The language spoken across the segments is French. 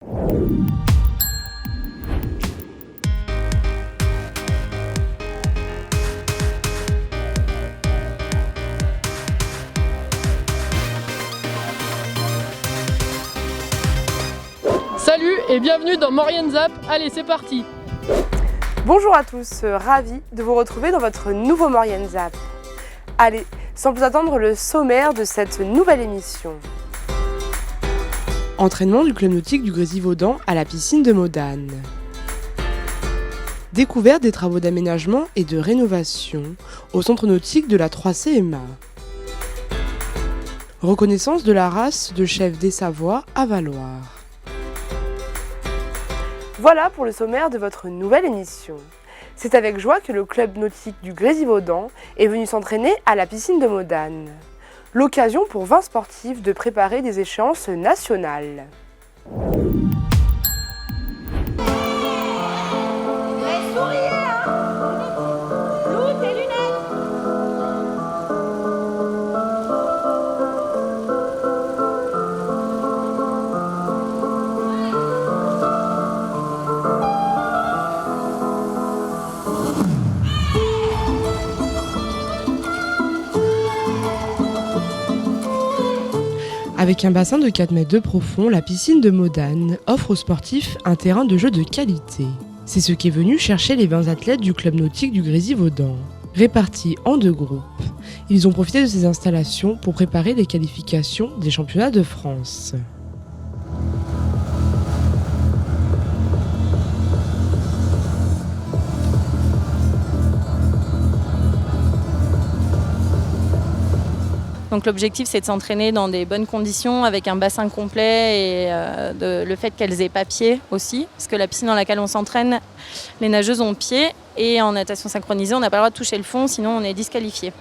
Salut et bienvenue dans Maurienne Zap, allez c'est parti. Bonjour à tous, ravi de vous retrouver dans votre nouveau Maurienne Zap. Allez, sans plus attendre le sommaire de cette nouvelle émission. Entraînement du club nautique du Grésivaudan à la piscine de Modane. Découverte des travaux d'aménagement et de rénovation au centre nautique de la 3CMA. Reconnaissance de la race de chef des Savoies à Valloire. Voilà pour le sommaire de votre nouvelle émission. C'est avec joie que le club nautique du Grésivaudan est venu s'entraîner à la piscine de Modane. L'occasion pour 20 sportifs de préparer des échéances nationales. Avec un bassin de 4 mètres de profond, la piscine de Modane offre aux sportifs un terrain de jeu de qualité. C'est ce qu'est venu chercher les 20 athlètes du club nautique du Grésivaudan. Répartis en 2 groupes, ils ont profité de ces installations pour préparer les qualifications des championnats de France. Donc l'objectif c'est de s'entraîner dans des bonnes conditions avec un bassin complet et le fait qu'elles aient pas pied aussi, parce que la piscine dans laquelle on s'entraîne, les nageuses ont pied et en natation synchronisée on n'a pas le droit de toucher le fond sinon on est disqualifié.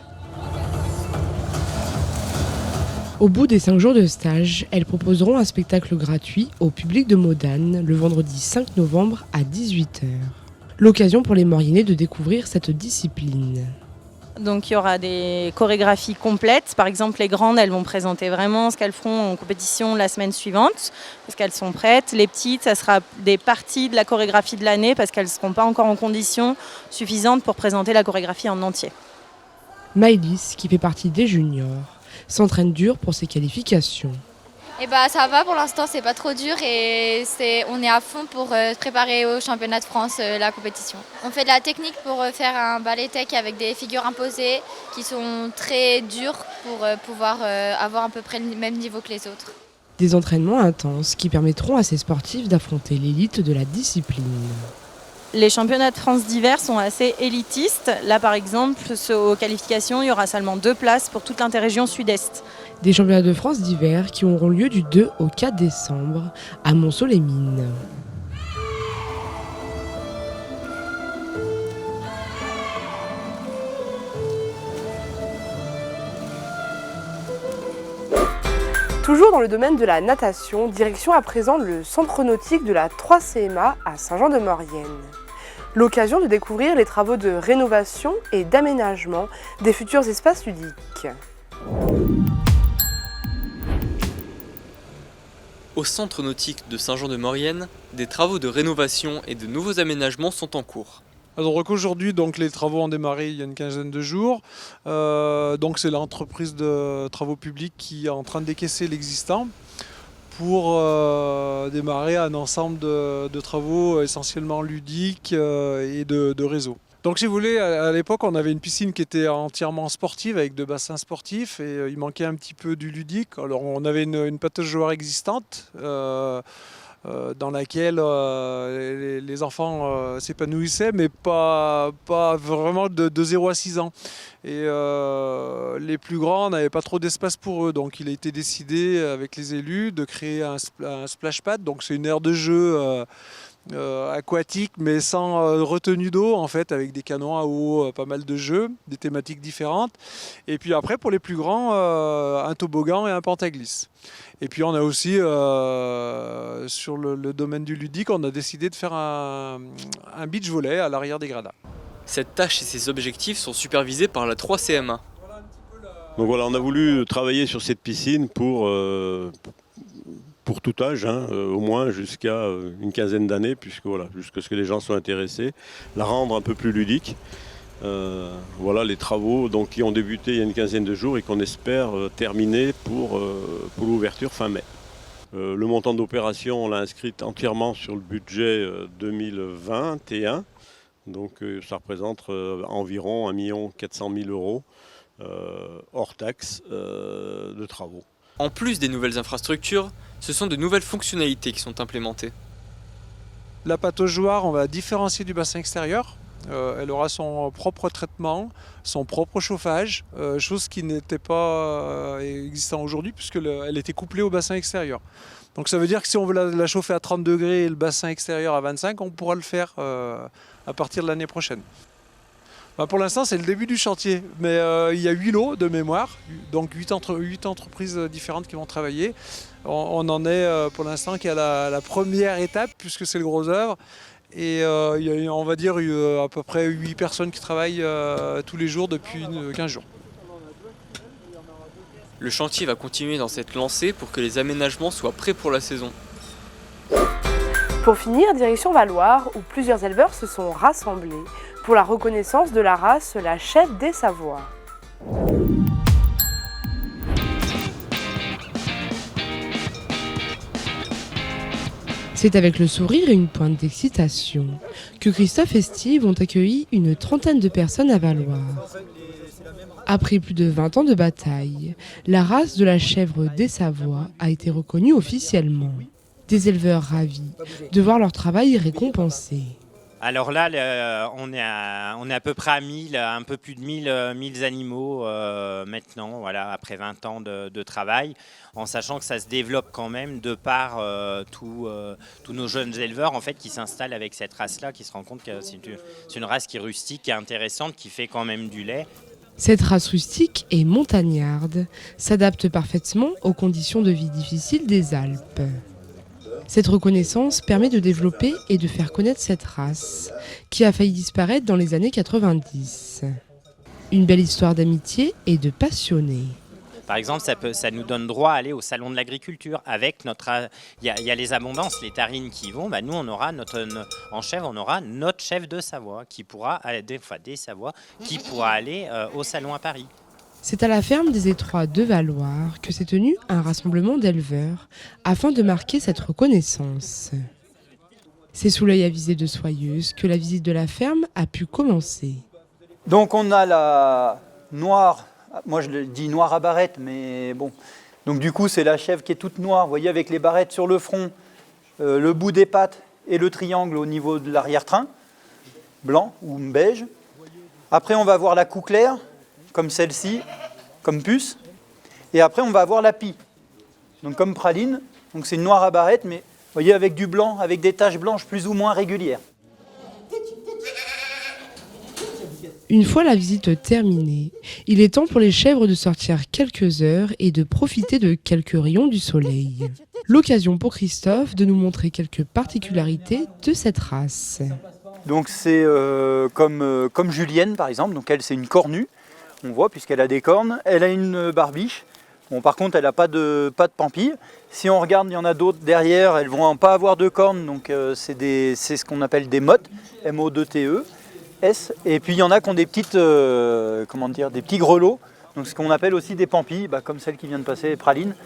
Au bout des 5 jours de stage, elles proposeront un spectacle gratuit au public de Modane le vendredi 5 novembre à 18h. L'occasion pour les Mauriennais de découvrir cette discipline. Donc il y aura des chorégraphies complètes. Par exemple, les grandes, elles vont présenter vraiment ce qu'elles feront en compétition la semaine suivante, parce qu'elles sont prêtes. Les petites, ça sera des parties de la chorégraphie de l'année, parce qu'elles ne seront pas encore en condition suffisante pour présenter la chorégraphie en entier. Maëlys, qui fait partie des juniors, s'entraîne dur pour ses qualifications. Et ça va pour l'instant, c'est pas trop dur et on est à fond pour préparer au championnat de France la compétition. On fait de la technique pour faire un ballet tech avec des figures imposées qui sont très dures pour pouvoir avoir à peu près le même niveau que les autres. Des entraînements intenses qui permettront à ces sportifs d'affronter l'élite de la discipline. Les championnats de France d'hiver sont assez élitistes. Là par exemple, aux qualifications, il y aura seulement 2 places pour toute l'interrégion sud-est. Des championnats de France d'hiver qui auront lieu du 2 au 4 décembre à Monceau-les-Mines. Toujours dans le domaine de la natation, direction à présent le centre nautique de la 3CMA à Saint-Jean-de-Maurienne. L'occasion de découvrir les travaux de rénovation et d'aménagement des futurs espaces ludiques. Au centre nautique de Saint-Jean-de-Maurienne, des travaux de rénovation et de nouveaux aménagements sont en cours. Alors aujourd'hui, les travaux ont démarré il y a une quinzaine de jours. C'est l'entreprise de travaux publics qui est en train de décaisser l'existant pour démarrer un ensemble de travaux essentiellement ludiques et de réseau. Donc si vous voulez, à l'époque on avait une piscine qui était entièrement sportive avec 2 bassins sportifs et il manquait un petit peu du ludique. Alors on avait une patauge joueur existante dans laquelle les enfants s'épanouissaient, mais pas vraiment de 0 à 6 ans. Et les plus grands n'avaient pas trop d'espace pour eux, donc il a été décidé avec les élus de créer un splash pad, donc c'est une aire de jeu aquatique mais sans retenue d'eau en fait, avec des canons à eau, pas mal de jeux, des thématiques différentes. Et puis après pour les plus grands, un toboggan et un pentaglisse. Et puis on a aussi sur le domaine du ludique, on a décidé de faire un beach volley à l'arrière des gradins. Cette tâche et ses objectifs sont supervisés par la 3CMA. Donc voilà, on a voulu travailler sur cette piscine pour pour tout âge, au moins jusqu'à une quinzaine d'années, jusqu'à ce que les gens soient intéressés, la rendre un peu plus ludique. Voilà les travaux qui ont débuté il y a une quinzaine de jours et qu'on espère terminer pour l'ouverture fin mai. Le montant d'opération, on l'a inscrit entièrement sur le budget 2021. Donc ça représente environ 1 400 000 euros hors taxes de travaux. En plus des nouvelles infrastructures, ce sont de nouvelles fonctionnalités qui sont implémentées. La pataugeoire, on va différencier du bassin extérieur. Elle aura son propre traitement, son propre chauffage, chose qui n'était pas existant aujourd'hui puisqu'elle était couplée au bassin extérieur. Donc ça veut dire que si on veut la chauffer à 30 degrés et le bassin extérieur à 25, on pourra le faire à partir de l'année prochaine. Pour l'instant, c'est le début du chantier, mais il y a 8 lots de mémoire, donc 8 entreprises différentes qui vont travailler. On en est pour l'instant qu'à la première étape puisque c'est le gros œuvre. Et il y a, on va dire, à peu près 8 personnes qui travaillent tous les jours depuis 15 jours. Le chantier va continuer dans cette lancée pour que les aménagements soient prêts pour la saison. Pour finir, direction Valloire, où plusieurs éleveurs se sont rassemblés pour la reconnaissance de la race la chèvre des Savoies. C'est avec le sourire et une pointe d'excitation que Christophe et Steve ont accueilli une trentaine de personnes à Valloire. Après plus de 20 ans de bataille, la race de la chèvre des Savoies a été reconnue officiellement. Des éleveurs ravis de voir leur travail récompensé. Alors là, on est à peu près à 1000, un peu plus de 1000 animaux maintenant, voilà, après 20 ans de travail, en sachant que ça se développe quand même de par tous nos jeunes éleveurs en fait, qui s'installent avec cette race-là, qui se rendent compte que c'est une race qui est rustique, qui est intéressante, qui fait quand même du lait. Cette race rustique et montagnarde s'adapte parfaitement aux conditions de vie difficiles des Alpes. Cette reconnaissance permet de développer et de faire connaître cette race, qui a failli disparaître dans les années 90. Une belle histoire d'amitié et de passionnés. Par exemple, ça nous donne droit à aller au salon de l'agriculture avec il y a les abondances, les tarines qui vont. Nous, on aura en chèvre, on aura notre chèvre de Savoie qui pourra, des Savoies, qui pourra aller au salon à Paris. C'est à la ferme des Étroits de Valloire que s'est tenu un rassemblement d'éleveurs afin de marquer cette reconnaissance. C'est sous l'œil avisé de Soyeuse que la visite de la ferme a pu commencer. Donc on a la noire, moi je le dis noire à barrette, mais bon. Donc du coup c'est la chèvre qui est toute noire, vous voyez avec les barrettes sur le front, le bout des pattes et le triangle au niveau de l'arrière-train, blanc ou beige. Après on va avoir la cou claire, comme celle-ci, comme puce. Et après, on va avoir la pie, donc comme praline. Donc c'est une noire à barrette, mais vous voyez, avec du blanc, avec des taches blanches plus ou moins régulières. Une fois la visite terminée, il est temps pour les chèvres de sortir quelques heures et de profiter de quelques rayons du soleil. L'occasion pour Christophe de nous montrer quelques particularités de cette race. Donc c'est comme Julienne, par exemple. Donc elle, c'est une cornue. On voit puisqu'elle a des cornes, elle a une barbiche. Bon, par contre, elle n'a pas de pampille. Si on regarde, il y en a d'autres derrière, elles ne vont pas avoir de cornes, donc c'est ce qu'on appelle des mottes, M-O-2-T-E, S. Et puis il y en a qui ont des petites, des petits grelots, donc ce qu'on appelle aussi des pampilles, comme celle qui vient de passer, Praline.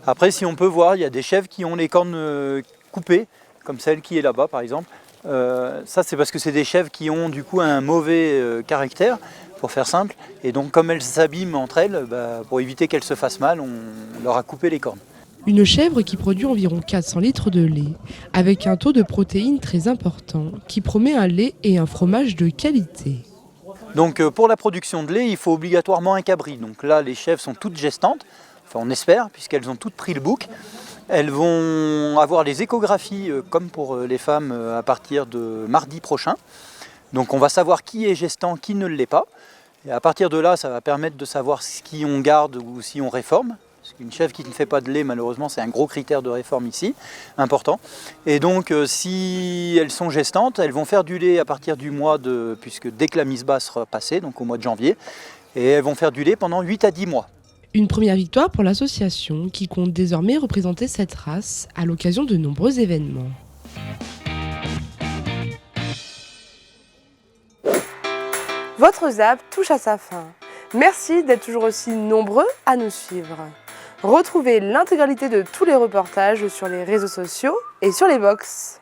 Après, si on peut voir, il y a des chèvres qui ont les cornes coupées, comme celle qui est là-bas, par exemple. Ça, c'est parce que c'est des chèvres qui ont du coup un mauvais caractère, pour faire simple, et donc comme elles s'abîment entre elles, pour éviter qu'elles se fassent mal, on leur a coupé les cornes. Une chèvre qui produit environ 400 litres de lait, avec un taux de protéines très important, qui promet un lait et un fromage de qualité. Donc pour la production de lait, il faut obligatoirement un cabri. Donc là, les chèvres sont toutes gestantes, enfin on espère, puisqu'elles ont toutes pris le bouc. Elles vont avoir les échographies, comme pour les femmes, à partir de mardi prochain. Donc on va savoir qui est gestant, qui ne l'est pas. Et à partir de là, ça va permettre de savoir qui on garde ou si on réforme. Parce qu'une chèvre qui ne fait pas de lait, malheureusement, c'est un gros critère de réforme ici, important. Et donc, si elles sont gestantes, elles vont faire du lait à partir du mois puisque dès que la mise bas sera passée, donc au mois de janvier, et elles vont faire du lait pendant 8 à 10 mois. Une première victoire pour l'association qui compte désormais représenter cette race à l'occasion de nombreux événements. Votre ZAP touche à sa fin. Merci d'être toujours aussi nombreux à nous suivre. Retrouvez l'intégralité de tous les reportages sur les réseaux sociaux et sur les box.